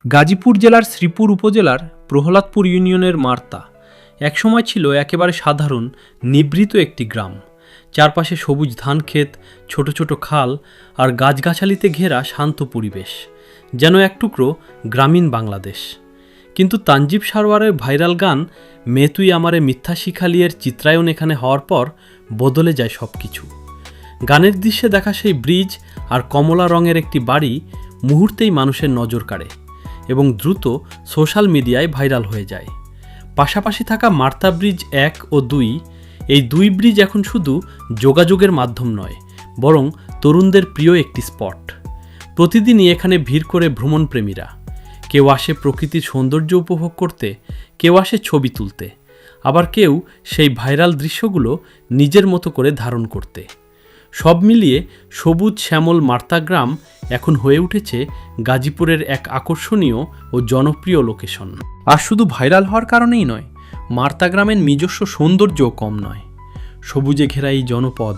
গাজীপুর জেলার শ্রীপুর উপজেলার প্রহ্লাদপুর ইউনিয়নের মার্তা একসময় ছিল একেবারে সাধারণ নিভৃত একটি গ্রাম। চারপাশে সবুজ ধানক্ষেত, ছোট ছোট খাল আর গাছগাছালিতে ঘেরা শান্ত পরিবেশ, যেন এক টুকরো গ্রামীণ বাংলাদেশ। কিন্তু তানজিব সারোয়ারের ভাইরাল গান মে তুই আমারে মিথ্যা শিখালিয়ের চিত্রায়ন এখানে হওয়ার পর বদলে যায় সব কিছু। গানের দৃশ্যে দেখা সেই ব্রিজ আর কমলা রঙের একটি বাড়ি মুহূর্তেই মানুষের নজর কাড়ে এবং দ্রুত সোশ্যাল মিডিয়ায় ভাইরাল হয়ে যায়। পাশাপাশি থাকা মার্তা ব্রিজ 1 ও 2, এই দুই ব্রিজ এখন শুধু যোগাযোগের মাধ্যম নয়, বরং তরুণদের প্রিয় একটি স্পট। প্রতিদিনই এখানে ভিড় করে ভ্রমণপ্রেমীরা। কেউ আসে প্রকৃতির সৌন্দর্য উপভোগ করতে, কেউ আসে ছবি তুলতে, আবার কেউ সেই ভাইরাল দৃশ্যগুলো নিজের মতো করে ধারণ করতে। সব মিলিয়ে সবুজ শ্যামল মার্তা গ্রাম এখন হয়ে উঠেছে গাজীপুরের এক আকর্ষণীয় ও জনপ্রিয় লোকেশন। আর শুধু ভাইরাল হওয়ার কারণেই নয়, মার্তা গ্রামের নিজস্ব সৌন্দর্যও কম নয়। সবুজে ঘেরা এই জনপদ,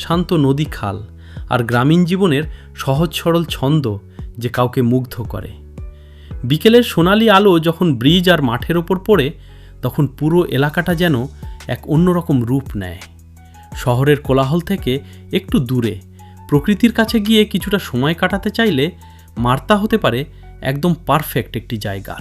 শান্ত নদী খাল আর গ্রামীণ জীবনের সহজ সরল ছন্দ যে কাউকে মুগ্ধ করে। বিকেলের সোনালি আলো যখন ব্রিজ আর মাঠের ওপর পড়ে, তখন পুরো এলাকাটা যেন এক অন্যরকম রূপ নেয়। শহরের কোলাহল থেকে একটু দূরে প্রকৃতির কাছে গিয়ে কিছুটা সময় কাটাতে চাইলে মার্তা হতে পারে একদম পারফেক্ট একটি জায়গা।